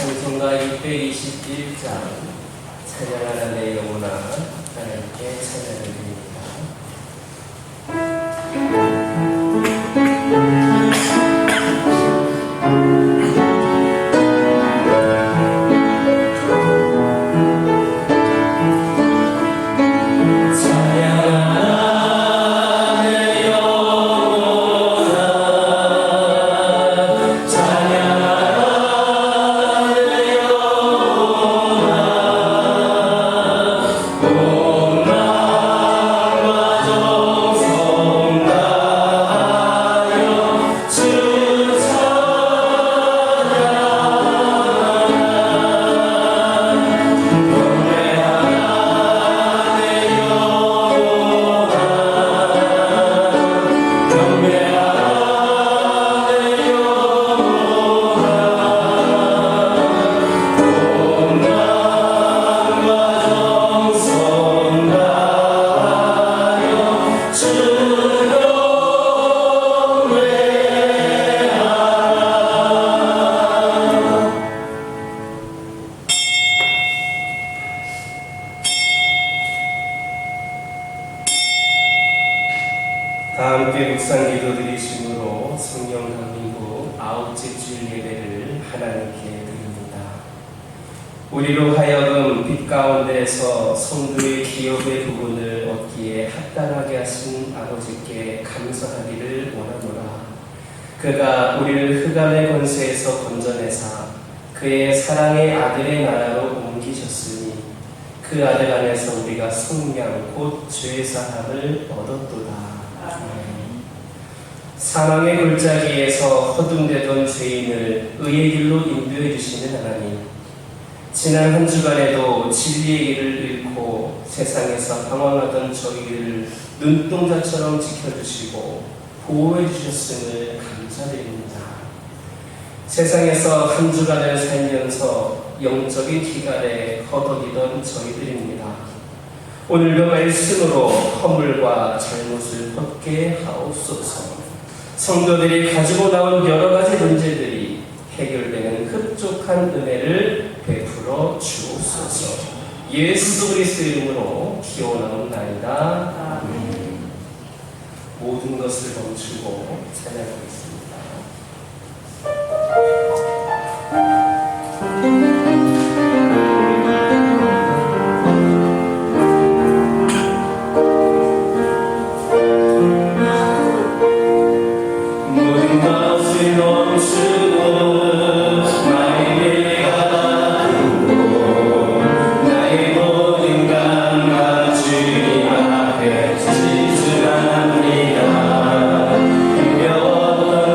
찬송가 621장 찬양하라 내 영혼아 하나님께 찬양을 드립니다. 다 함께 묵상 기도 드리심으로 성령 강림부 9째 주일 예배를 하나님께 드립니다. 우리로 하여금 빛 가운데서 성도의 기업의 부분을 얻기에 합당하게 하신 아버지께 감사하기를 원하노라. 그가 우리를 흑암의 권세에서 건져내사 그의 사랑의 아들의 나라로 옮기셨으니 그 아들 안에서 우리가 속량 곧 죄사함을 얻었도다. 사망의 골짜기에서 허둥대던 죄인을 의의 길로 인도해 주시는 하나님, 지난 한 주간에도 진리의 길을 잃고 세상에서 방황하던 저희를 눈동자처럼 지켜주시고 보호해 주셨음을 감사드립니다. 세상에서 한 주간을 살면서 영적인 기갈에 허덕이던 저희들입니다. 오늘도 말씀으로 허물과 잘못을 벗게 하옵소서. 성도들이 가지고 나온 여러 가지 문제들이 해결되는 흡족한 은혜를 베풀어 주옵소서. 예수 그리스도의 이름으로 기원하옵나이다. 아멘. 모든 것을 멈추고 찬양하겠습니다. 지주합니다. 힘겨웠던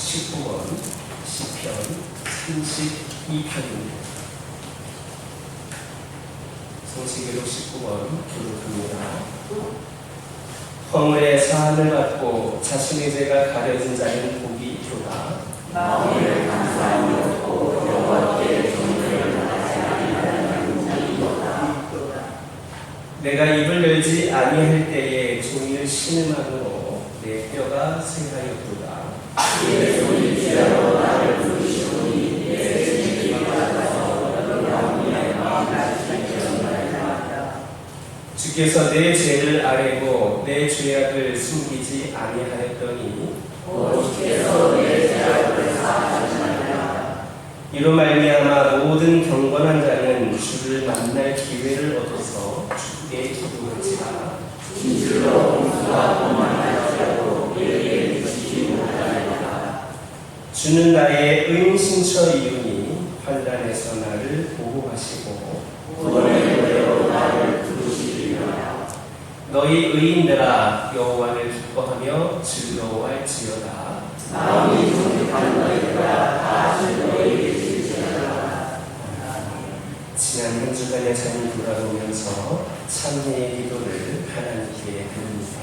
19권 시편 32편입니다. 성시기록 19권 교독합니다. 허물의 사함을 받고 자신의 죄가 가려진 자는 복이 있도다. 마음을 감사함이 없고 여호와께 존귀를 바라지 아니하는 자는 이도다. 내가 입을 열지 아니할 때에 종일 신음함으로 내 뼈가 쇠하였도다. 내 손이 귀하여 나를 부르시오니 내 죄를 받아서 너를 마음까지 기억나리라. 주께서 내 죄를 아뢰고 내 죄악을 숨기지 아니하였더니 주께서 내 죄악을 사하시나이다. 이로 말미암아 모든 경건한 자는 주를 만날 기회를 얻어서 주께 기도할지라. 진실로 공수하고 만날지라도 우리에게 주시지 못하리라. 주는 나의 은신처이오니 환난에서 나를 보호하시고 구원의 노래로 나를 부르시리라. 너희 의인들아 여호와를 기뻐하며 즐거워할지어다. 마음이 정직한 너희들아 다 너희에게 주시리라. 지난 한 주간의 삶을 돌아보면서 찬미의 기도를 하나님께 드립니다.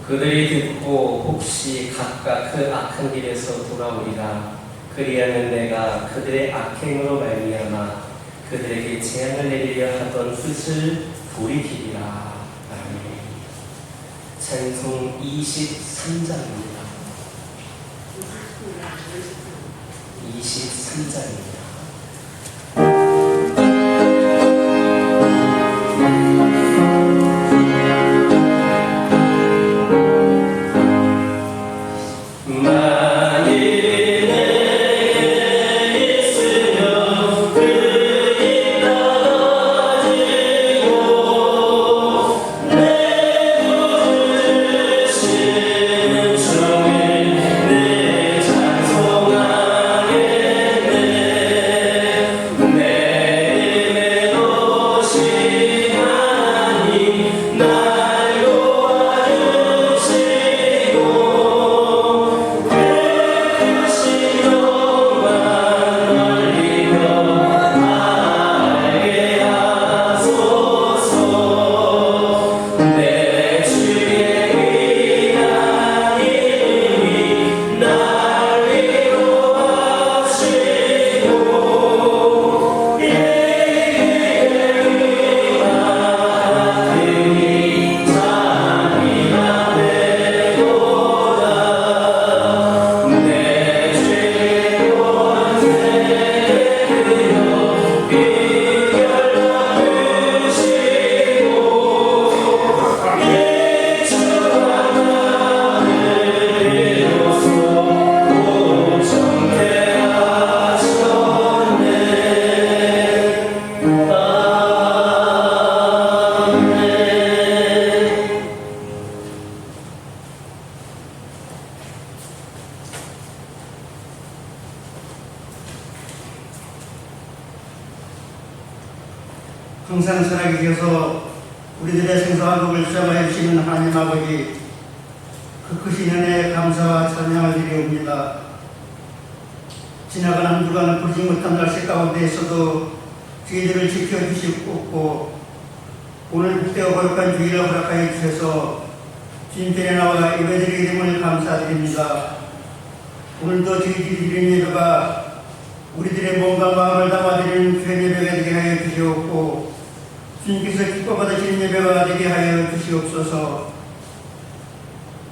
그들이 듣고 혹시 각각 그 악한 길에서 돌아오리라. 그리하면 내가 그들의 악행으로 말미암아 그들에게 재앙을 내리려 하던 뜻을 돌이키리라. 아멘. 찬송 23장입니다. 23장입니다. 항상 살아계셔서 우리들의 생사와 복을 수장하여 주시는 하나님 아버지, 그 크신 은혜에 감사와 찬양을 드리옵니다. 지나간 한 주간 부르지 못한 날씨 가운데에서도 저희들을 지켜주시고 오늘 복되어 거룩한 주일을 허락하여 주셔서 주님께 나와 예배드리게 됨을 감사드립니다. 오늘도 저희들이 드리는 예배가 우리들의 몸과 마음을 담아드리는 귀한 예배가 되게 하여 주시옵고 주님께서 기뻐 받으시는 예배가 되게 하여 주시옵소서.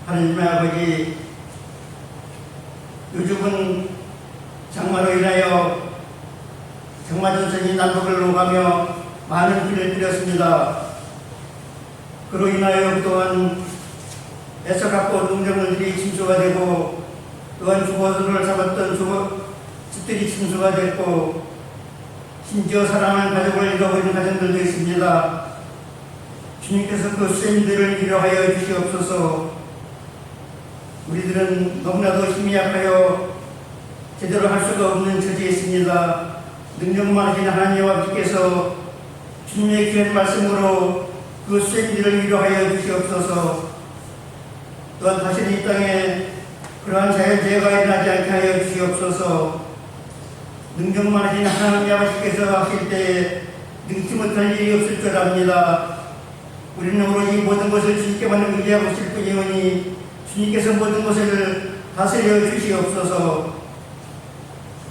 하나님의 아버지, 요즘은 장마로 인하여 장마전선이 남북을 오가며 많은 비를 뿌렸습니다. 그로 인하여 그동안 애써갖고 농작물들이 침수가 되고 또한 주거를 잡았던 집들이 침수가 됐고 심지어 사랑하는 가족을 잃어버린 가정들도 있습니다. 주님께서 그 수행들을 위로하여 주시옵소서. 우리들은 너무나도 힘이 약하여 제대로 할 수가 없는 처지에 있습니다. 능력 많으신 하나님 아버지께서 주님의 귀한 말씀으로 그 수행들을 위로하여 주시옵소서. 또한 다시는 이 땅에 그러한 자연재해가 일어나지 않게 하여 주시옵소서. 능력 많으신 하나님 아버지께서 하실 때에 능치 못할 일이 없을 줄 압니다. 우리는 오로지 모든 것을 주님께만 의지하고 있을 뿐이오니 주님께서 모든 것을 다스려 주시옵소서.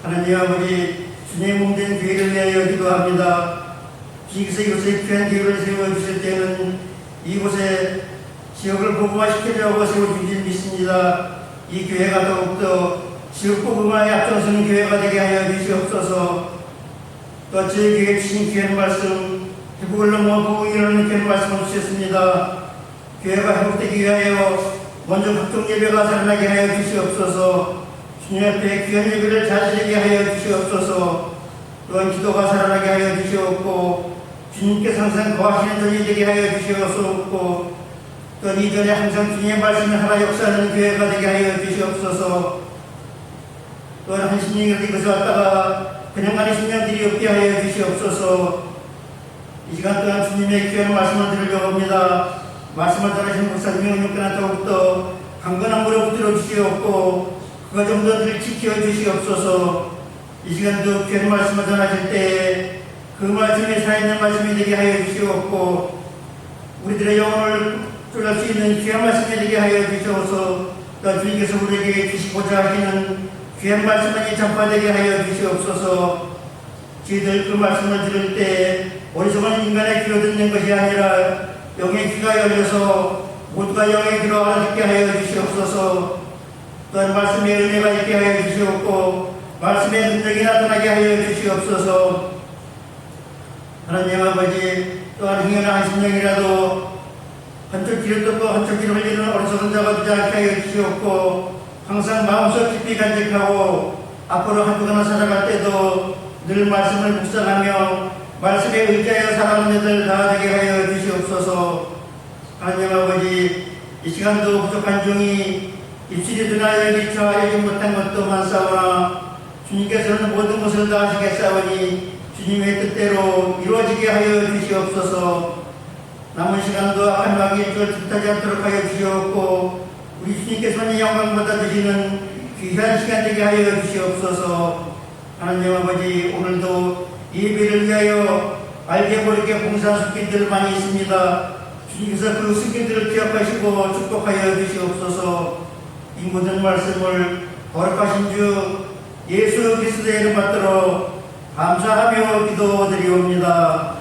하나님 아버지, 주님의 몸된 교회를 위하여 기도합니다. 주님께서 이곳에 귀한 교회를 세워주실 때는 이곳에 지역을 복음화시키려고 세워준 줄 믿습니다. 이 교회가 더욱더 지역 복음화에 앞장서는 교회가 되게 하여 주시옵소서. 또 저희 교회에 주신 귀한 말씀, 회복을 넘어 복음을 이루는 귀한 말씀을 주셨습니다. 교회가 회복되기 위하여 먼저 각종 예배가 살아나게 하여 주시옵소서. 주님 앞에 귀한 예배를 잘 드리게 하여 주시옵소서. 또한 기도가 살아나게 하여 주시옵고 주님께서 항상 거하시는 전이 되게 하여 주시옵소서. 또한 이전에 항상 주님의 말씀을 하나 역사하는 교회가 되게 하여 주시옵소서. 또한 한 10년이 이곳에 왔다가 그냥 가는 10년들이 없게 하여 주시옵소서. 이 시간 동안 주님의 귀한 말씀을 들으려고 합니다. 말씀을 전하시는 목사님의 은혜가 더욱더 강건한 무릎 붙들어 주시옵고 그가 좀 더 지켜 주시옵소서. 이 시간도 귀한 말씀을 전하실 때 그 말씀이 살아있는 말씀이 되게 하여 주시옵고 우리들의 영혼을 뚫을 수 있는 귀한 말씀이 되게 하여 주시옵소서. 또 주님께서 우리에게 주시고자 하시는 귀한 말씀이 전파되게 하여 주시옵소서. 저희들 그 말씀을 들을 때 어리석은 인간의 귀로 듣는 것이 아니라 영의 귀가 열려서 모두가 영의 귀로 알아듣게 하여 주시옵소서. 또한 말씀의 은혜가 있게 하여 주시옵고 말씀의 능력이 나타나게 하여 주시옵소서. 하나님 아버지, 또한 행여나 한 심령이라도 한쪽 귀를 뜯고 한쪽 귀를 흘리는 어리석은 자가 되지 않게 하여 주시옵고 항상 마음속 깊이 간직하고 앞으로 한동안 살아갈 때도 늘 말씀을 묵상하며 말씀에 의지하여 살아가는 자들 다 되게 하여 주시옵소서. 하나님 아버지, 이 시간도 부족한 중이 입술이 드나여 미처 알지 못한 것도 많사오나 주님께서는 모든 것을 다 하시겠사오니 주님의 뜻대로 이루어지게 하여 주시옵소서. 남은 시간도 악한 마귀의 뜻을 뜻하지 않도록 하여 주시옵고 우리 주님께서는 영광 받아주시는 귀한 시간 되게 하여 주시옵소서. 하나님 아버지, 오늘도 예배를 위하여 알게 모르게 봉사한 숙인들 많이 있습니다. 주님께서 그 숙인들을 기억하시고 축복하여 주시옵소서. 이 모든 말씀을 거룩하신 주 예수 그리스도의 이름 받들어 감사하며 기도드리옵니다.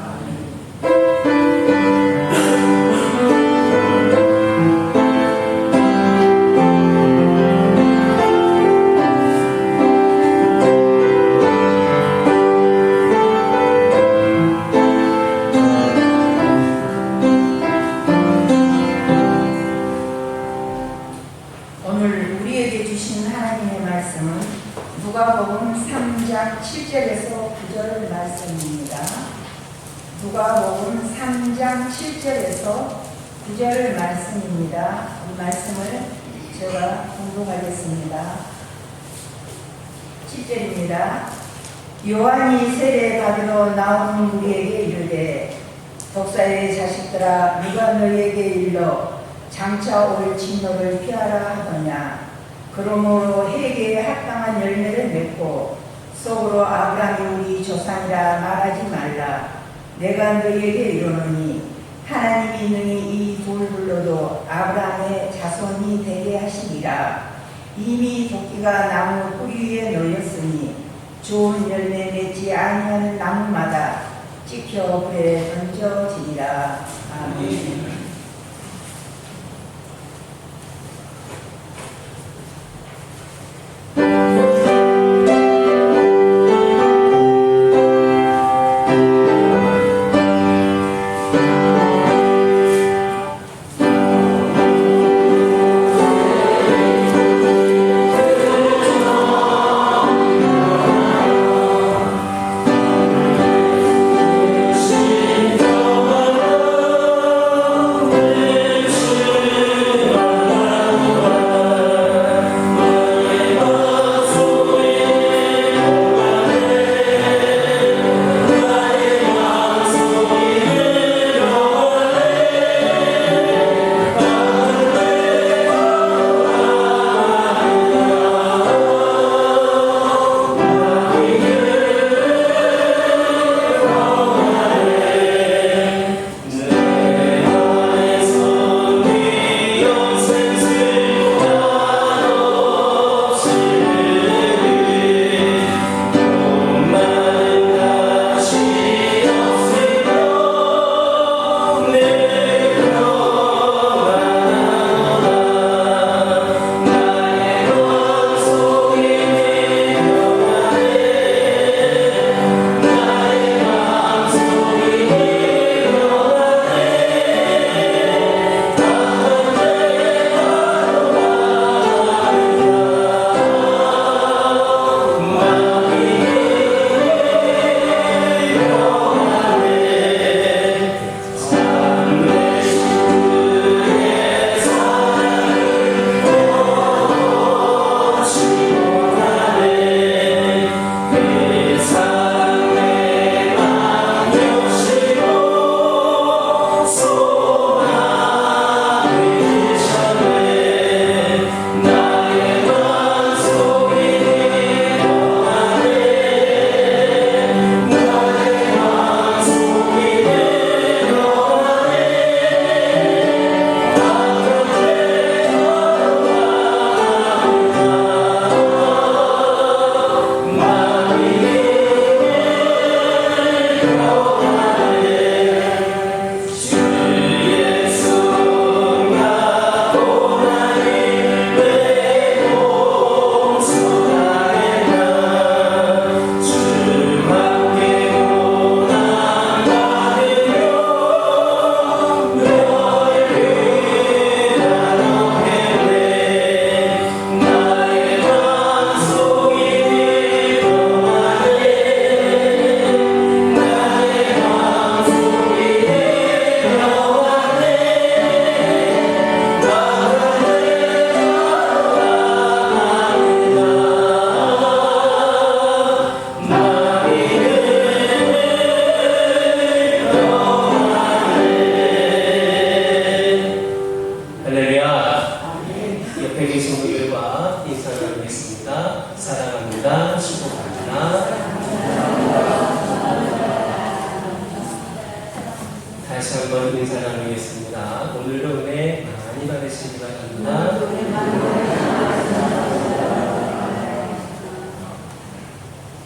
오늘 우리에게 주신 하나님의 말씀은 누가복음 3장 7절에서 9절 말씀입니다. 누가복음 3장 7절에서 9절 말씀입니다. 이 말씀을 제가 공독하겠습니다. 7절입니다. 요한이 세례 받으러 나온 우리에게 이르되 독사의 자식들아 누가 너희에게 일러 장차 올 진노를 피하라 하더냐. 그러므로 회개에 합당한 열매를 맺고 속으로 아브라함이 우리 조상이라 말하지 말라. 내가 너희에게 이르노니 하나님이 능히 이 돌 불러도 아브라함의 자손이 되게 하시리라. 이미 도끼가 나무 뿌리 위에 놓였으니 좋은 열매 맺지 아니하는 나무마다 찍혀 불에 던져지리라. 아멘.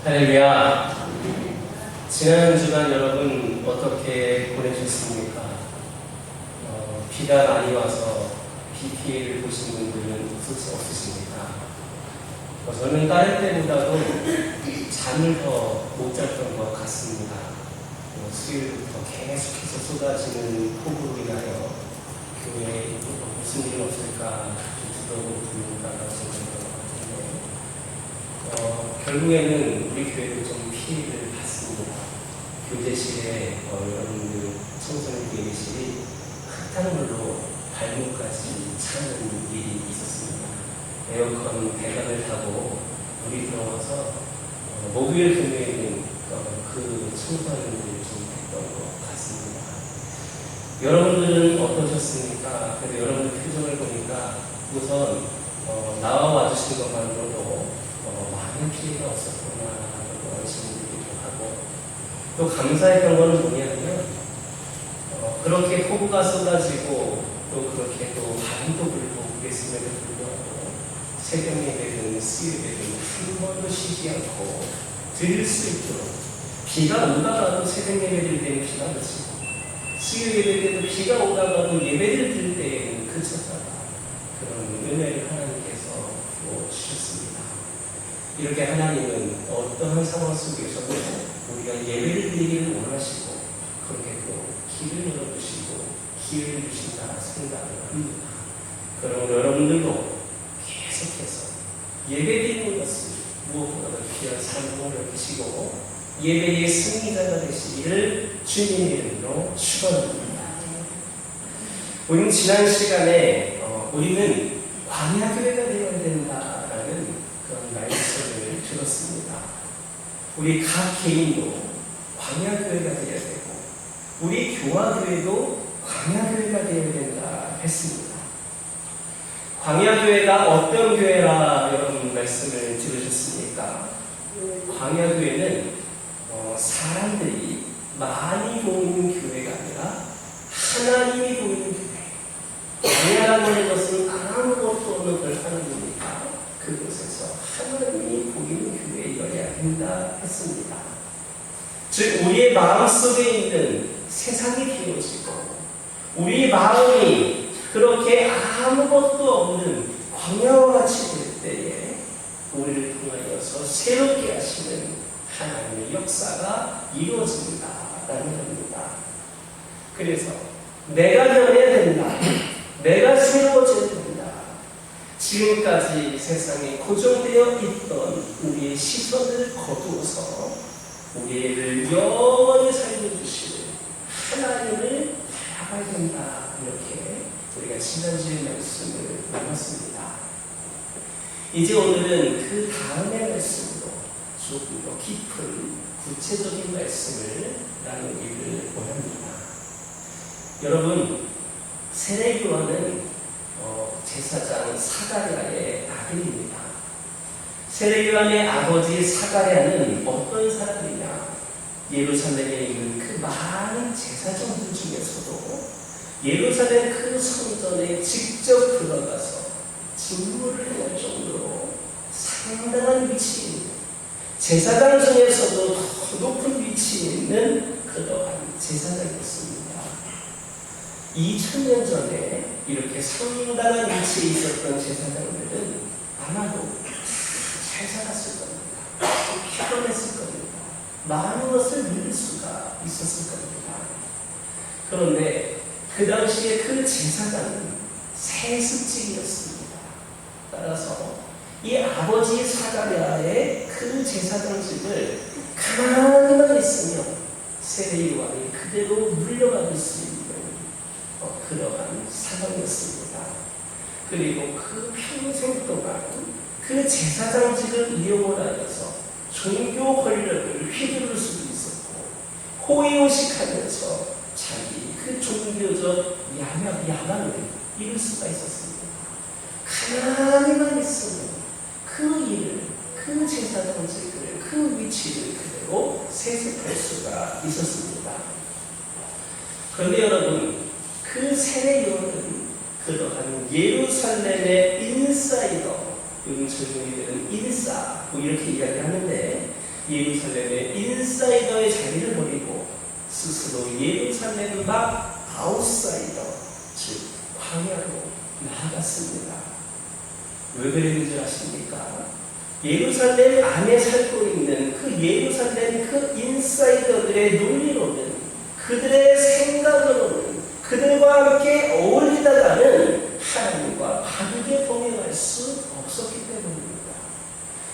할렐루야. 지난 주간 여러분 어떻게 보내셨습니까? 비가 많이 와서 비 피해를 보신 분들은 없으십니까? 저는 다른 때보다도 잠을 더 못 잤던 것 같습니다. 수요일부터 계속해서 쏟아지는 폭우로 인하여 교회에 무슨 일 없을까 두려움과 생각이 결국에는 우리 교회도 좀 피해를 받습니다. 교제실에 여러분들 청소년 교회실이 흙탕물로 발목까지 차는 일이 있었습니다. 에어컨 배관을 타고 물이 들어와서 목요일 금요일은 그 청소하는 일을 좀 했던 것 같습니다. 여러분들은 어떠셨습니까? 그래도 여러분들 표정을 보니까 우선 나와 와주신 것만으로도 많은 피해가 없었구나 하는 안심이 들기도 하고, 또 감사했던 것은 뭐냐면 그렇게 폭우가 쏟아지고 또 그렇게 또 바람도 불고 그랬음에도 불구하고 새벽 예배든 수요일 예배든 한 번도 쉬지 않고 드릴 수 있도록 비가 오다가도 새벽 예배를 드리는 비가 그치고 수요 예배 때도 비가 오다가도 예배를 드릴 때에는 그쳤다가 그런 은혜를 하나님께서 부어주셨습니다. 이렇게 하나님은 어떠한 상황 속에서도 우리가 예배를 드리기를 원하시고 그렇게 또 길을 열어주시고 기회를 주신다 생각을 합니다. 그럼 여러분들도 계속해서 예배드리는 것을 무엇보다도 귀한 삶으로 여기시고 예배의 승리자가 되시기를 주님의 이름으로 축원합니다. 우리는 지난 시간에 우리는 광야교회가 되어야 된다라는 그런 말씀을 들었습니다. 우리 각 개인도 광야교회가 되어야 되고 우리 교화교회도 광야교회가 되어야 된다 했습니다. 광야교회가 어떤 교회라 여러분 말씀을 들으셨습니까? 광야교회는 사람들이 많이 모이는 교회가 아니라 하나님이 모이는 교회. 광야라고 하는 것은 아무것도 없는 걸 하는 거니까 그곳에서 하나님이 보이는 교회여야 된다 했습니다. 즉 우리의 마음속에 있는 세상이 비워지고 우리 마음이 그렇게 아무것도 없는 광야와 같이 될 때에 우리를 통하여서 새롭게 하시는 하나님의 역사가 이루어진다라는 겁니다. 그래서 내가 변해야 된다. 내가 새로워져야 된다. 지금까지 세상에 고정되어 있던 우리의 시선을 거두어서 우리를 영원히 살려주시는 하나님을 바라봐야 된다. 이렇게 우리가 지난주에 말씀을 나눴습니다. 이제 오늘은 그 다음의 말씀으로 조금 더 깊은 구체적인 말씀을 나누기를 원합니다. 여러분, 세례요한은 제사장 사가랴의 아들입니다. 세례요한의 아버지 사가랴는 어떤 사람이냐? 예루살렘에 있는 그 많은 제사장들 중에서도 예루살렘 그 성전에 직접 들어가서 직무를 행할 정도로 상당한 위치에 있는 제사장 중에서도 더 높은 위치에 있는 그러한 제사장이었습니다. 2000년 전에 이렇게 상당한 위치에 있었던 제사장들은 아마도 잘 살았을 겁니다. 피곤했을 겁니다. 많은 것을 누릴 수가 있었을 겁니다. 그런데 그 당시에 그 제사장은 세습직이었습니다. 따라서 이 아버지 사가랴의 그 제사장직을 가만히만 있으면 세례요한이 그대로 물려받을 수 있는 그러한 상황이었습니다. 그리고 그 평생 동안 그 제사장직을 이용을 하여서 종교 권력을 휘두를 수도 있었고 호의호식하면서 자기 그 종교적 야망을 이룰 수가 있었습니다. 가만히만 있으면 그 일을, 그 제사장직을, 그 위치를 그대로 세습할 수가 있었습니다. 그런데 여러분, 그 세례요한은 그러한 예루살렘의 인사이더, 요즘 젊은이들은 인사 이렇게 이야기하는데 예루살렘의 인사이더의 자리를 버리고 스스로 예루살렘 밖 아웃사이더, 즉 광야로 나아갔습니다. 왜 그랬는지 아십니까? 예루살렘 안에 살고 있는 그 예루살렘 그 인사이더들의 논리로는, 그들의 생각으로는, 그들과 함께 어울리다가는 하나님과 바르게 동행할 수 없었기 때문입니다.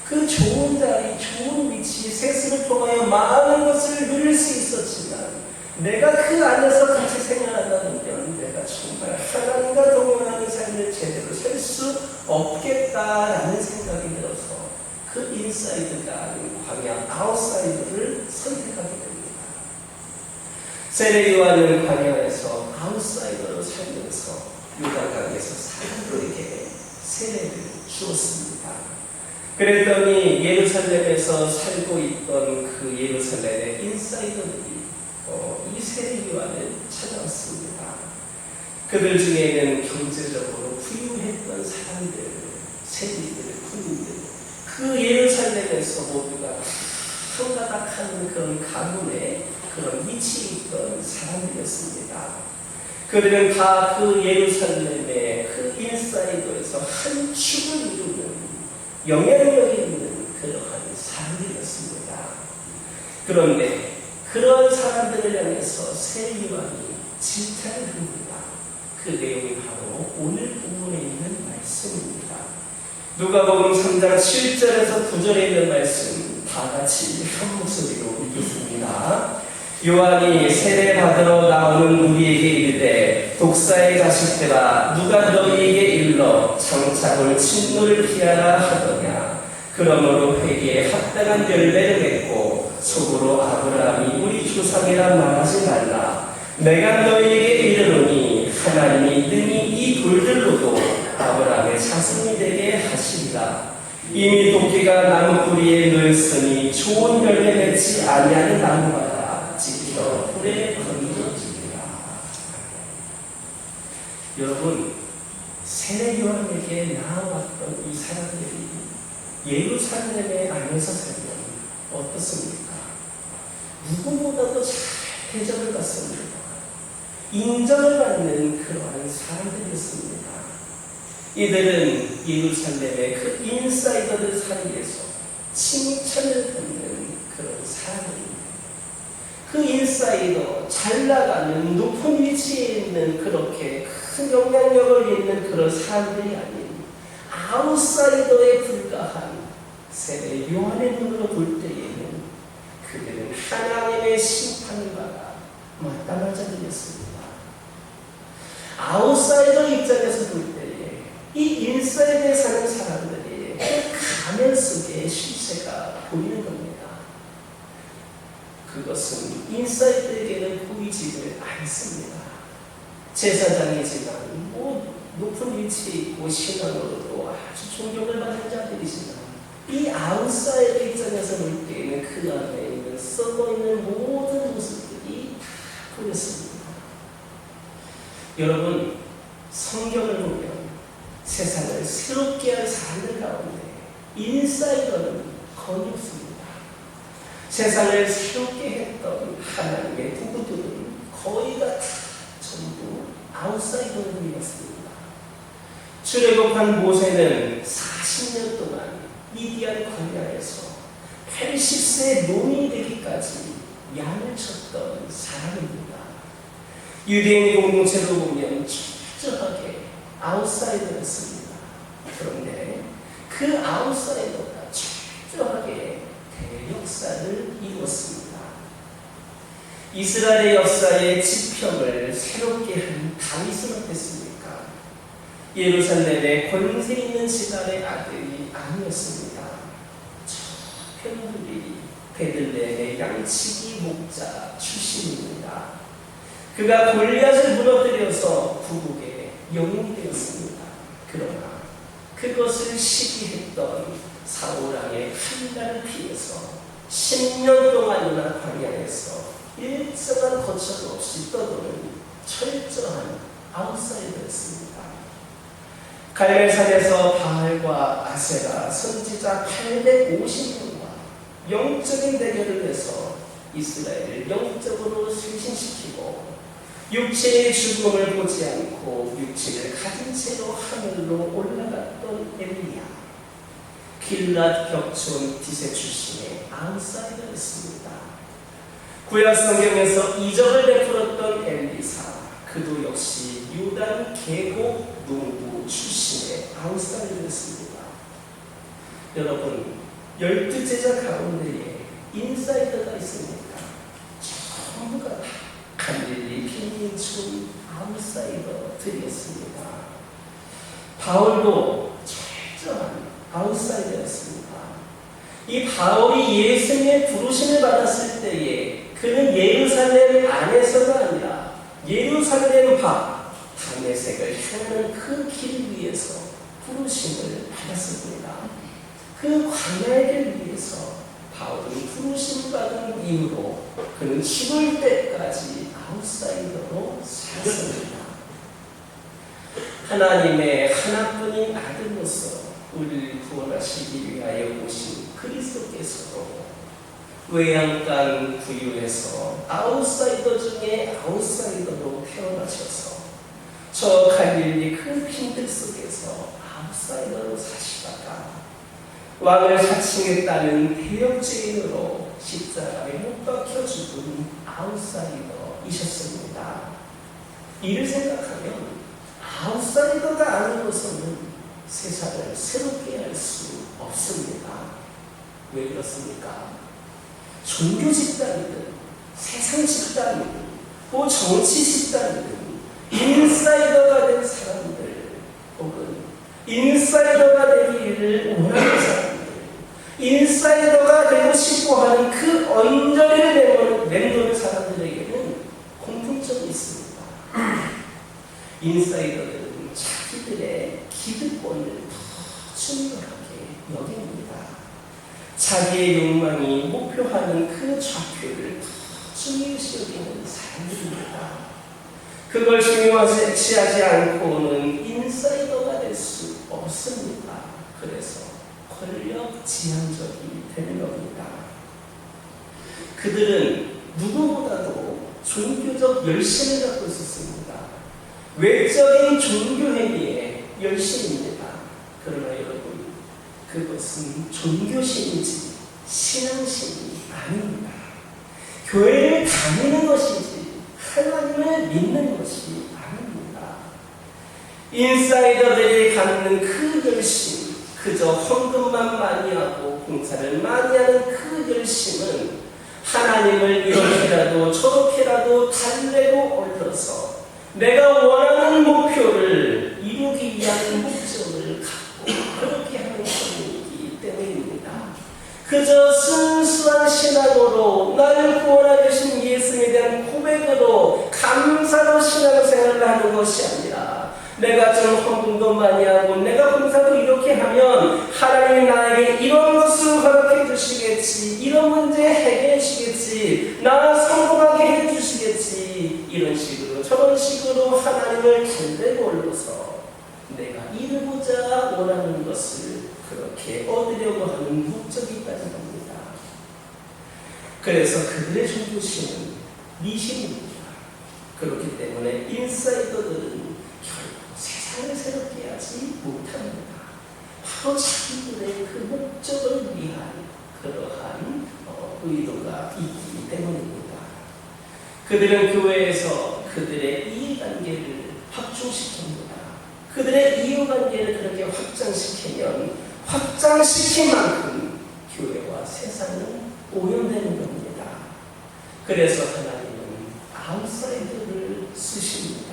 그 좋은 자리, 좋은 위치, 세습을 통하여 많은 것을 누릴 수 있었지만 내가 그 안에서 같이 생활한다면 내가 정말 하나님과 동행하는 삶을 제대로 살 수 없겠다라는 생각이 들어서 그 인사이드가 아닌 광야 아웃사이드를 선택하게 됩니다. 세례요한은 광야에서 아웃사이더로 살면서 요단강에서 사람들에게 세례를 주었습니다. 그랬더니 예루살렘에서 살고 있던 그 예루살렘의 인사이더들이 이 세례요한을 찾아왔습니다. 그들 중에는 경제적으로 부유했던 사람들, 세리들, 군인들, 그 예루살렘에서 모두가 성가닥하는 그런 가문의 그런 위치에 있던 사람들이었습니다. 그들은 다 그 예루살렘의 그 인사이드에서 한 축을 이루는 영향력이 있는 그러한 사람들이었습니다. 그런데 그런 사람들을 향해서 새 요한이 질타를 합니다. 그 내용이 바로 오늘 본문에 있는 말씀입니다. 누가복음 3장 7절에서 9절에 있는 말씀 다 같이 한 목소리로 읽겠습니다. 요한이 세례받으러 나오는 우리에게 이르되 독사의 자식들아 누가 너희에게 일러 장차올 진노를 피하라 하더냐. 그러므로 회개에 합당한 열매를 맺고 속으로 아브라함이 우리 조상이라 말하지 말라. 내가 너희에게 이르노니 하나님이 능히 이 돌들로도 아브라함의 자손이 되게 하시리라. 이미 도끼가 나무 뿌리에 놓였으니 좋은 열매 맺지 아니하는 나무마다 지켜 불에 던져지리라. 여러분, 세례 요한에게 나아왔던 이 사람들이 예루살렘의 안에서 살면 어떻습니까? 누구보다도 잘 대접을 받습니다. 인정을 받는 그러한 사람들이었습니다. 이들은 예루살렘의 그 인사이더들 사이에서 칭찬을 듣는 그런 사람들입니다. 그 인사이더, 잘 나가는 높은 위치에 있는 그렇게 큰 영향력을 있는 그런 사람들이 아닌 아웃사이더에 불과한 세례 요한의 눈으로 볼 때에는 그들은 하나님의 심판을 받아 마땅한 자들이었습니다. 아웃사이더 입장에서 볼 때에 이 인사이드에 사는 사람들이 그 가면 속에 실체가 보이는 겁니다. 그것은 인사이드에게는 보이지를 않습니다. 제사장이지만 높은 위치에 있고 신앙으로도 아주 존경을 받는 자들이지만 이 아웃사이드 입장에서 볼 때에는 그 안에 있는 썩어있는 모든 모습들이 다 보였습니다. 여러분, 성경을 보면 세상을 새롭게 할 사람들 가운데 인사이더는 거의 없습니다. 세상을 새롭게 했던 하나님의 부부들은 거의가 다 전부 아웃사이더들이었습니다. 출애굽한 모세는 40년 동안 미디안 광야에서 80세 노인이 되기까지 양을 쳤던 사람입니다. 유대인 공동체로 보면 철저하게 아웃사이더였습니다. 그런데 그 아웃사이더가 철저하게 대역사를 이루었습니다. 이스라엘의 역사의 지평을 새롭게 한 다윗은 어땠습니까? 예루살렘의 권세 있는 집안의 아들이 아니었습니다. 저편들이 베들레헴의 양치기 목자 출신입니다. 그가 골리앗을 무너뜨려서 부국의 영웅이 되었습니다. 그러나 그것을 시기했던 사울왕의 칼날을 피해서 10년 동안이나 광야에서 일정한 거처도 없이 떠도는 철저한 아웃사이더였습니다. 갈멜산에서 바알과 아세라 선지자 850명과 영적인 대결을 해서 이스라엘을 영적으로 쇄신시키고 육체의 죽음을 보지 않고 육체를 가진 채로 하늘로 올라갔던 엘리야, 길랏 격촌 디세 출신의 아웃사이더였습니다. 구약 성경에서 이적을 베풀었던 엘리사, 그도 역시 요단 계곡 농부 출신의 아웃사이더였습니다. 여러분, 12제자 가운데에 인사이더가 있습니까? 전부가 다 갈릴리 빈민촌 아웃사이더들이었습니다. 바울도 철저한 아웃사이더였습니다. 이 바울이 예수님의 부르심을 받았을 때에 그는 예루살렘 안에서가 아니라 예루살렘 밖 다메섹을 향하는 그 길 위에서 부르심을 받았습니다. 그 광야의 길 위에서 바울은 부르심 받은 이후로 그는 죽을 때까지 아웃사이더로 살았습니다. 하나님의 하나뿐인 아들로서 우리를 구원하시기 위하여 오신 그리스도께서도 외양간 부유에서 아웃사이더 중에 아웃사이더로 태어나셔서 저 갈릴리 큰 빈들 속에서 아웃사이더로 사시다가 왕을 사칭했다는 대역죄인으로 십자가에 못 박혀 죽은 아웃사이더이셨습니다. 이를 생각하면 아웃사이더가 아니고서는 세상을 새롭게 할 수 없습니다. 왜 그렇습니까? 종교 집단이든 세상 집단이든 또 정치 집단이든 인사이더가 된 사람들 혹은 인사이더가 되기를 원하는 사람들, 인사이더가 되고 싶어 하는 그 언저리를 맴도는 사람들에게는 공통점이 있습니다. 인사이더들은 자기들의 기득권을 더 중요하게 여깁니다. 자기의 욕망이 목표하는 그 좌표를 더 중요시 여기는 사람들입니다. 그걸 중요시하지 않고는 인사이더가 될 수 없습니다. 그래서 권력 지향적이 되는 겁니다. 그들은 누구보다도 종교적 열심을 갖고 있었습니다. 외적인 종교 행위에 열심입니다. 그러나 여러분, 그것은 종교심이지 신앙심이 아닙니다. 교회를 다니는 것이지 하나님을 믿는 것이 아닙니다. 인사이더들이 갖는 그 열심, 그저 헌금만 많이 하고 봉사를 많이 하는 그 열심은 하나님을 이렇게라도 저렇게라도 달래고 올려서 내가 원하는 목표를 이루기 위한 목적을 갖고 그렇게 하는 것이기 때문입니다. 그저 순수한 신앙으로 나를 구원하여 주신 예수님에 대한 고백으로 감사로 신앙생활을 하는 것이 아니라 내가 좀 헌금도 많이 하고 내가 봉사도 이렇게 하면 하나님이 나에게 이런 것을 허락해 주시겠지, 이런 문제 해결해 주시겠지, 나 성공하게 해 주시겠지, 이런 식으로 저런 식으로 하나님을 달래고 올려서 내가 이루고자 원하는 것을 그렇게 얻으려고 하는 목적이 있다는 겁니다. 그래서 그들의 종교심은 미신입니다. 그렇기 때문에 인사이더들은 결국 세상을 새롭게 하지 못합니다. 바로 자기들의 그 목적을 위한 그러한 의도가 있기 때문입니다. 그들은 교회에서 그들의 이해관계를 확충시킵니다. 그들의 이해관계를 그렇게 확장시키면 확장시킨 만큼 교회와 세상은 오염되는 겁니다. 그래서 하나님은 아웃사이더를 쓰십니다.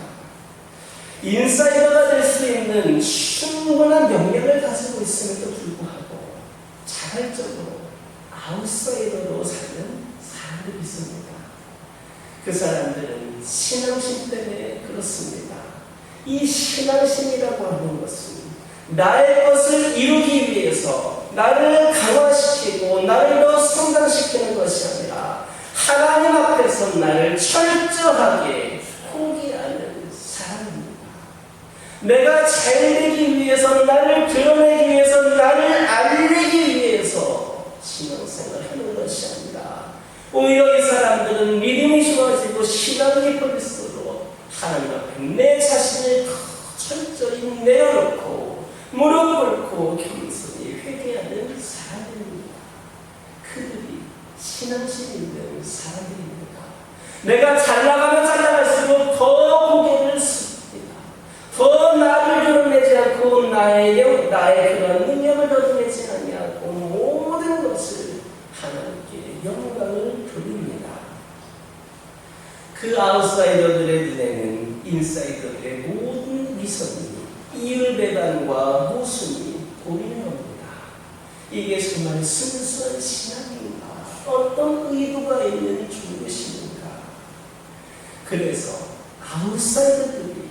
인사이더가 될 수 있는 충분한 역량을 가지고 있음에도 불구하고 자발적으로 아웃사이더로 사는 사람들이 있습니다. 그 사람들은 신앙심 때문에 그렇습니다. 이 신앙심이라고 하는 것은 나의 것을 이루기 위해서 나를 강화시키고 나를 더 성장시키는 것이 아니라 하나님 앞에서 나를 철저하게 포기하는 사람입니다. 내가 잘되기 위해서, 나를 드러내기 위해서, 나를 알리기 위해서 신앙생활을 하는 것이 아니라 오히려 이 사람들은 믿음이 좋아지고 신앙이 깊어질수록 하나님 앞에 내 자신을 더 철저히 내려놓고 무릎 꿇고 겸손히 회개하는 사람들입니다. 그들이 신앙심 있는 사람들입니다. 내가 잘나가면 잘나갈수록 더 고개를 숙입니다. 더 나를 드러내지 않고 나의 그런 능력을 드러내지 아니하고 모든 것을 하나님께 영광을 돌립니다. 그 아웃사이더들의 눈에는 인사이더들의 모든 미선이 이율배반과 모순이 보이는 겁니다. 이게 정말 순수한 신앙인가? 어떤 의도가 있는 종교신인가? 그래서 아웃사이더들이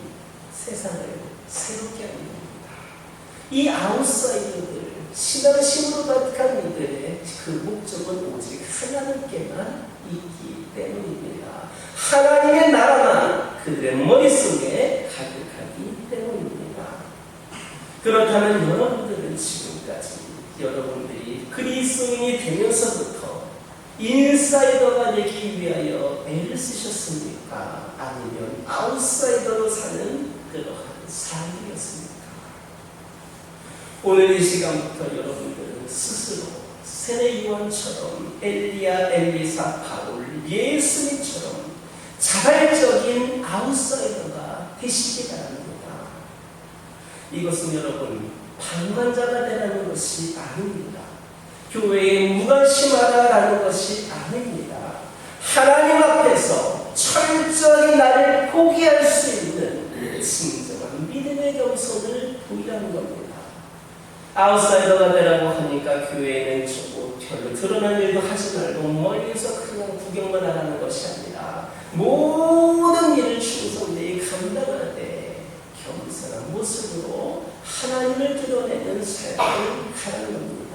세상을 새롭게 하는 겁니다. 이 아웃사이더들, 신앙심으로 가득한 이들의 그 목적은 오직 하나님께만 있기 때문입니다. 하나님의 나라만 그들의 머릿속에 가득하기 때문입니다. 그렇다면 여러분들은 지금까지 여러분들이 그리스도인이 되면서부터 인사이더가 되기 위하여 애를 쓰셨습니까? 아니면 아웃사이더로 사는 그러한 삶이었습니까? 오늘 이 시간부터 여러분들은 스스로 세례 요한처럼 엘리야, 엘리사, 바울, 예수님처럼 자발적인 아웃사이더가 되시기 바랍니다. 이것은 여러분 방관자가 되라는 것이 아닙니다. 교회에 무관심하다라는 것이 아닙니다. 하나님 앞에서 철저히 나를 포기할 수 있는 진정한 믿음의 겸손을 보이라는 겁니다. 아웃사이더가 되라고 하니까 교회에는 별로 드러난 일도 하지 말고 멀리서 그냥 구경만 하라는 것이 아니라 모든 일을 충성되이 감당하되 겸손한 모습으로 하나님을 드러내는 삶을 가는 겁니다.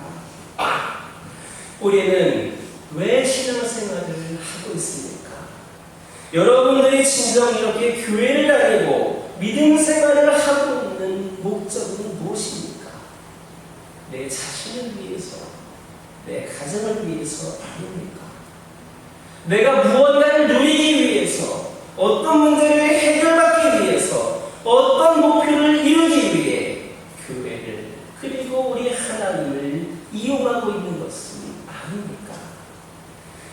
우리는 왜 신앙생활을 하고 있습니까? 여러분들이 진정 이렇게 교회를 다니고 믿음 생활을 하고 있는 목적은 무엇입니까? 내 자신을 위해서, 내 가정을 위해서 아닙니까? 내가 무언가를 누리기 위해서, 어떤 문제를 해결받기 위해서, 어떤 목표를 이루기 위해 교회를 그리고 우리 하나님을 이용하고 있는 것은 아닙니까?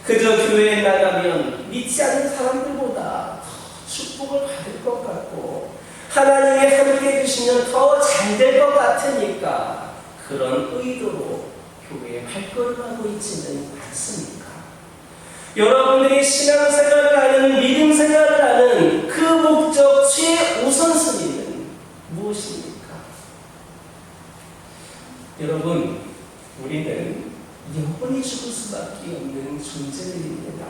그저 교회에 나가면 믿지 않는 사람들보다 더 축복을 받을 것 같고 하나님이 함께 해주시면 더 잘 될 것 같으니까 그런 의도로 교회에 발걸음하고 있지는 않습니까? 여러분들이 신앙생활을 하는, 믿음생활을 하는 그 목적 최우선순위는 무엇입니까? 여러분, 우리는 영원히 죽을 수밖에 없는 존재들입니다.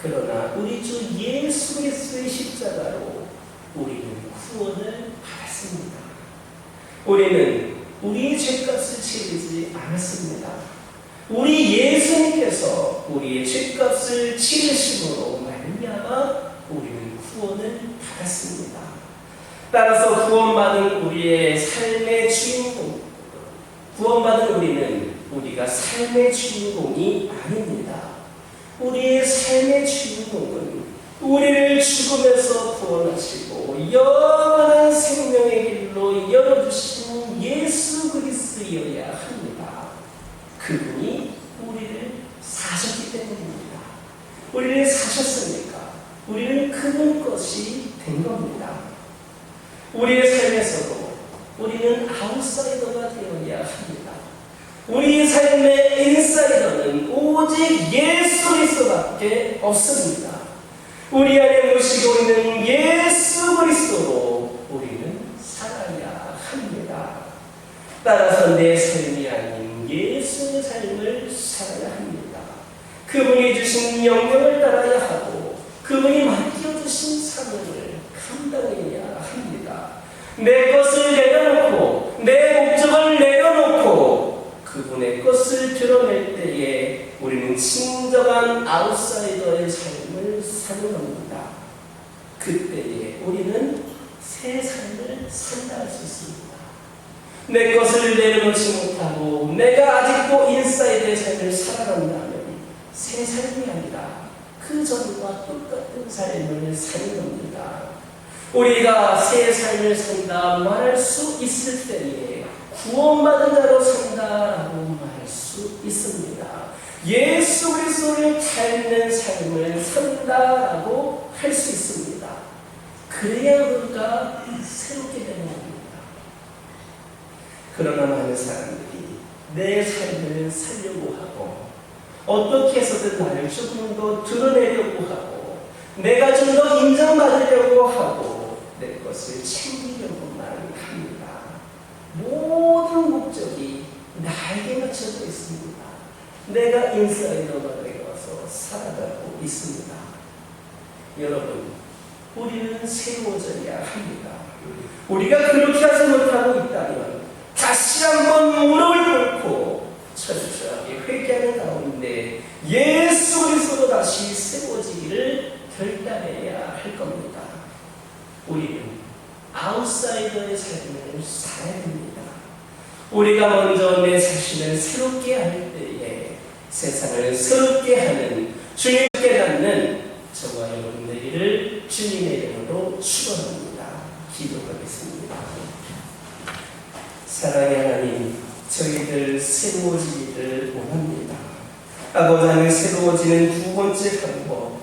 그러나 우리 주 예수 그리스도의 십자가로 우리는 구원을 받았습니다. 우리는 우리의 죄값을 치르지 않았습니다. 우리 예수님께서 우리의 죄값을 치르심으로 말미암아 우리는 구원을 받았습니다. 따라서 구원받은 우리의 삶의 주인공, 구원받은 우리는 우리가 삶의 주인공이 아닙니다. 우리의 삶의 주인공은 우리를 죽음에서 구원하시고 영원한 생명의 길로 열어주신 예수 그리스도여야 합니다. 그분이 우리를 사셨기 때문입니다. 우리를 사셨으니까 우리는 그분 것이 된 겁니다. 우리의 삶에서도 우리는 아웃사이더가 되어야 합니다. 우리 삶의 인사이더는 오직 예수 그리스도밖에 없습니다. 우리 안에 모시고 있는 예수 그리스도로 우리는 살아야 합니다. 따라서 내 삶이 아닌 예수의 삶을 살아야 합니다. 그분이 주신 명령을 따라야 하고 그분이 맡겨주신 사명을 감당해야 합니다. 내 것을 내려놓고 내 목적을 내려놓고 그분의 것을 드러낼 때에 우리는 진정한 아웃사이더의 삶을 사는 겁니다. 그때에 우리는 새 삶을 산다 할 수 있습니다. 내 것을 내려놓지 못하고 내가 아직도 인사이드의 삶을 살아간다면 새 삶이 아니라 그 전과 똑같은 삶을 사는 겁니다. 우리가 새 삶을 산다 말할 수 있을 때에 구원받은 자로 산다라고 말할 수 있습니다. 예수 그리스도를 닮는 삶을 산다라고 할 수 있습니다. 그래야 우리가 새롭게 되는 겁니다. 그러나 많은 사람들이 내 삶을 살려고 하고 어떻게 해서든 나를 조금 더 드러내려고 하고 내가 좀 더 인정받으려고 하고 내 것을 챙기려고만 합니다. 모든 목적이 나에게 맞춰져 있습니다. 내가 인사이더가 되어서 살아가고 있습니다. 여러분, 우리는 새로워져야 합니다. 우리가 그렇게 하지 못하고 있다면 다시 한번 무릎을 꿇고 철저하게 회개하는 가운데 예수 그리스도로 다시 새로워지기를 결단해야 할 겁니다. 우리는 아웃사이더의 삶을 살아야 됩니다. 우리가 먼저 내 자신을 새롭게 할 때에 세상을 새롭게 하는 주님 깨닫는 저와 여러분 되기를 주님의 이름으로 축원합니다. 기도하겠습니다. 사랑의 하나님, 저희들 새로워지기를 원합니다. 아버지 하나님, 새로워지는 두 번째 방법,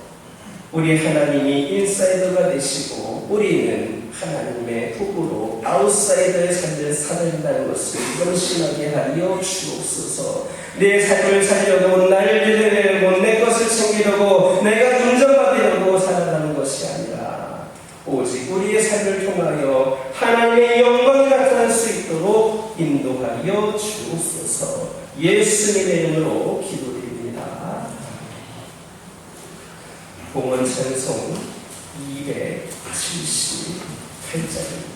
우리 하나님이 인사이더가 되시고 우리는 하나님의 후보로 아웃사이더의 삶을 살아낸다는 것을 명심하게 하여 주옵소서. 내 삶을 살려고, 나를 믿으려고, 내 것을 챙기려고, 내가 인정받으려고 살아가는 것이 아니라 오직 우리의 삶을 통하여 하나님의 영광이 나타날 수 있도록 인도하여 주옵소서. 예수님의 이름으로 기도드립니다. 봉헌 찬송 278장입니다.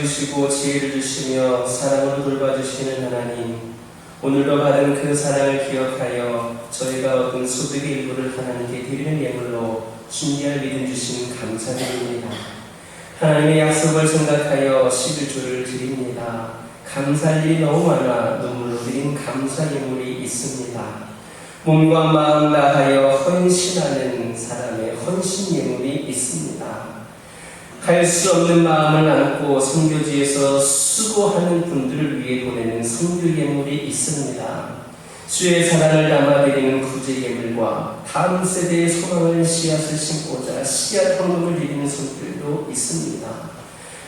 주시고 지혜를 주시며 사랑으로 돌봐주시는 하나님, 오늘도 받은 그 사랑을 기억하여 저희가 얻은 소득의 일부를 하나님께 드리는 예물로 준비할 믿음 주신 감사드립니다. 하나님의 약속을 생각하여 11조를 드립니다. 감사할 일이 너무 많아 눈물로 드린 감사 예물이 있습니다. 몸과 마음 다하여 헌신하는 사람의 헌신 예물이 있습니다. 할 수 없는 마음을 안고 선교지에서 수고하는 분들을 위해 보내는 선교 예물이 있습니다. 주의 사랑을 담아드리는 구제 예물과 다음 세대의 소망을 씨앗을 심고자 씨앗 헌금을 드리는 손길도 있습니다.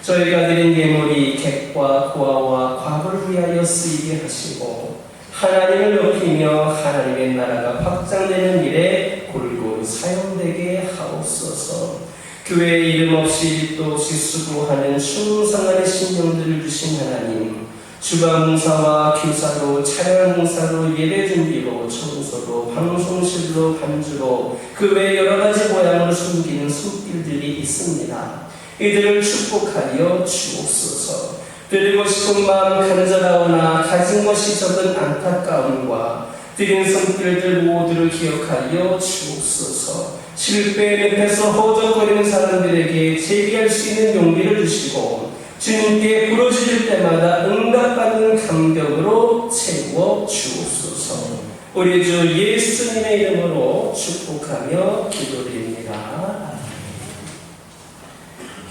저희가 드린 예물이 객과 고아와 과거를 위하여 쓰이게 하시고 하나님을 높이며 하나님의 나라가 확장되는 일에 골고루 사용되게 하옵소서. 교회에 이름 없이 빚도 없이 수고하는 충성한 신령들을 주신 하나님, 주방공사와 교사로 차량공사로 예배 준비로 청소로 방송실로 반주로 그 외 여러 가지 모양으로 숨기는 손길들이 있습니다. 이들을 축복하여 주옵소서. 드리고 싶은 마음 간절하오나 가진 것이 적은 안타까움과 드린 손길들 모두를 기억하여 주옵소서. 실패의 늪에서 허우적거리는 사람들에게 재기할 수 있는 용기를 주시고 주님께 부르짖을 때마다 응답받는 감격으로 채워 주옵소서. 우리 주 예수님의 이름으로 축복하며 기도드립니다.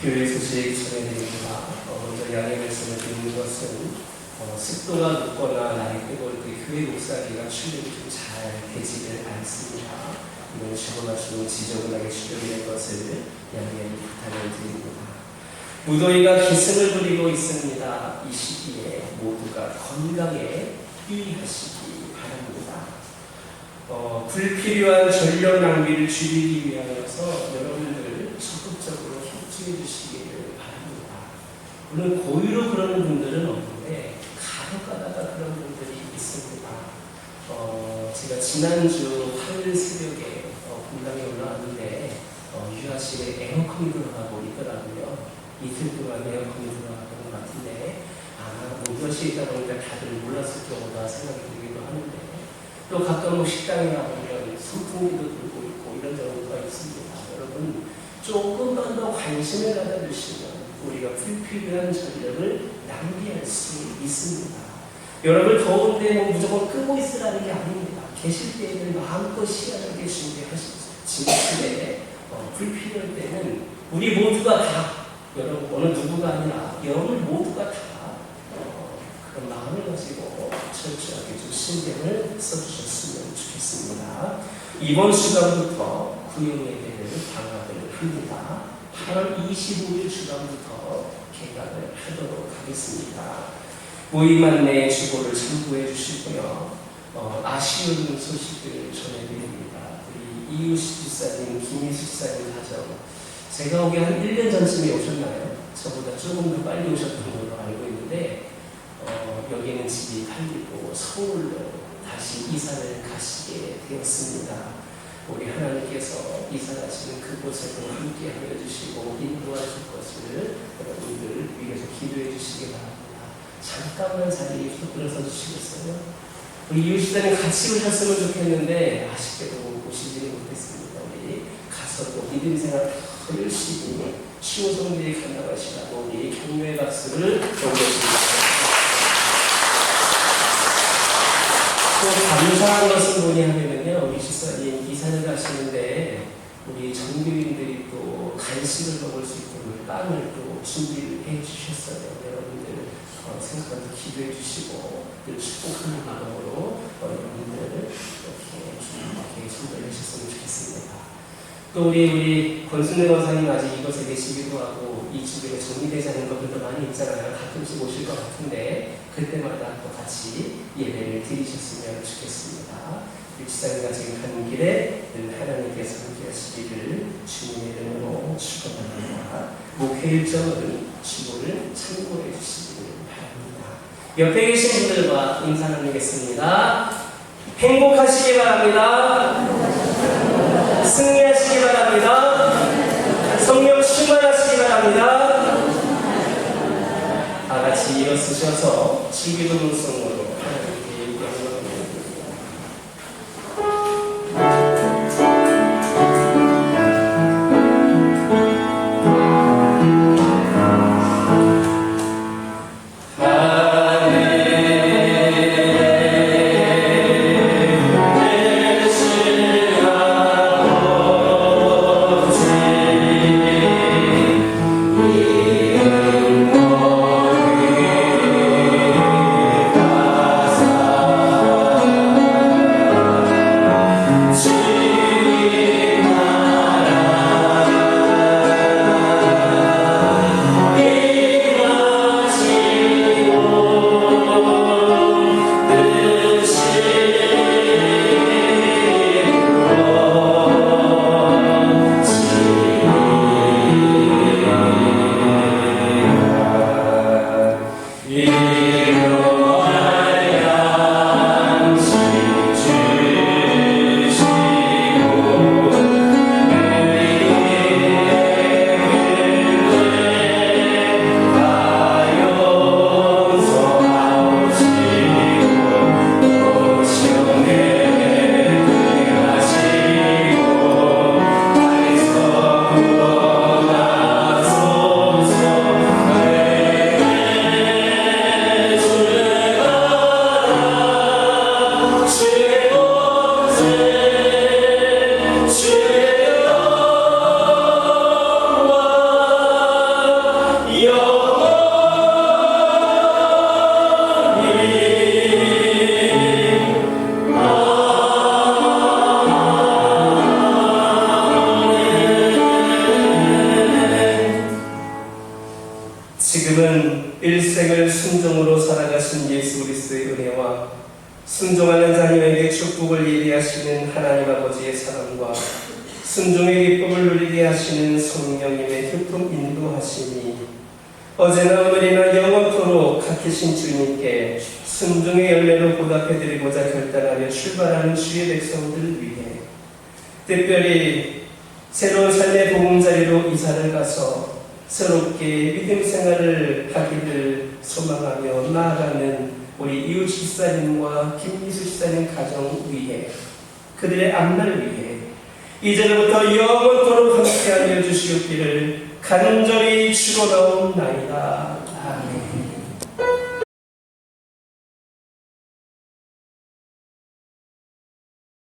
교회 소식 전해드립니다. 먼저 양의 말씀을 드리는 것은 습도가 높거나 날이 뜨거울 때 교회 목사기가 출력이 좀 잘 되지를 않습니다. 이런 주고 말씀을 지저분하게 출력된 것을 양해의 부탁을 드립니다. 무더위가 기승을 부리고 있습니다. 이 시기에 모두가 건강에 유의하시기 바랍니다. 불필요한 전력 낭비를 줄이기 위하여서 여러분들 적극적으로 협조해 주시기를 바랍니다. 물론 고의로 그러는 분들은 없는데 간혹 가다가 그런 분들이 있습니다. 제가 지난주 화요일 새벽에 분당에 올라왔는데 유아실에 에어컨이 들어가고 있더라고요. 이틀 동안 에어컨이 들어갔던 것 같은데 유아실에 있다 보니까 다들 몰랐을 경우가 생각이 들기도 하는데 또 가까운 식당에 가보면 선풍기도 들고 있고 이런 경우가 있습니다. 여러분 조금만 더 관심을 가져주시면 우리가 불필요한 전력을 낭비할 수 있습니다. 여러분 더운데 무조건 끄고 있으라는 게 아닙니다. 계실 때에는 마음껏 시원하게 준비하십시오. 진실에 불필요할 때는 우리 모두가 다 여러분 어느 누구가 아니라 여러분 모두가 다 그런 마음을 가지고 철저하게 좀 신경을 써주셨으면 좋겠습니다. 이번 주간부터 구역예배를 방학을 합니다. 8월 25일 주간부터 개강을 하도록 하겠습니다. 모임 안내 주보를 참고해 주시고요. 아쉬운 소식들을 전해드립니다. 우리 이유식 집사님, 김희수 집사님 가정 제가 오기 한 1년 전쯤에 오셨나요? 저보다 조금 더 빨리 오셨던 걸로 알고 있는데 여기는 집이 팔리고 서울로 다시 이사를 가시게 되었습니다. 우리 하나님께서 이사 가시는 그곳에도 함께 하여 주시고 인도하실 것을 여러분들 위해서 기도해 주시기 바랍니다. 잠깐만 자리에 서 주시겠어요? 우리 이웃시장님 같이 오셨으면 좋겠는데 아쉽게도 오시지는 못했습니다. 우리 가서도 믿음 생활 더 열심히 추호성들이 감당하시라고 우리 격려의 박수를 보내주십니다. 또 감사한 것은 뭐냐면요, 우리 집사님 이사를 가시는데 우리 전교인들이 또 간식을 먹을 수 있도록 빵을 또 준비를 해 주셨어요. 여러분들 생각하면서 기도해 주시고 늘 축복하는 마음으로 여러분들 이렇게 선물해 주셨으면 좋겠습니다. 또 우리 권순래 원사님 아직 이곳에 계시기도 하고 이 주변에 정리되지 않은 것들도 많이 있잖아요. 가끔씩 오실 것 같은데 그때마다 또 같이 예배를 드리셨으면 좋겠습니다. 육지사님과 지금 가는 길에 늘 하나님께서 함께 하시기를 주님의 이름으로 축원합니다. 목회 일정은 주보를 참고해 주시기를 바랍니다. 옆에 계신 분들과 인사 나누겠습니다. 행복하시기 바랍니다. 승리하시기 바랍니다. 성령 충만하시기 바랍니다. 같이 일어서셔서 지기도문성으로 하나님께 영광을 드립니다. 지금은 일생을 순종으로 살아가신 예수 그리스도의 은혜와 순종하는 자녀에게 축복을 예비하시는 하나님 아버지의 사랑과 순종의 기쁨을 누리게 하시는 성령님의 흠품 인도하심이 어제나 오늘이나 영원토록 같으신 주님께 순종의 열매로 보답해드리고자 결단하며 출발하는 주의 백성들을 위해 특별히 새로운 삶의 보금자리로 이사를 가서 새롭게 믿음 생활을 하기를 소망하며 나아가는 우리 이웃 집사님과 김미수 집사님 가정 위해 그들의 앞날 위해 이제부터 영원토록 함께하여 주시옵기를 간절히 축원하옵나이다.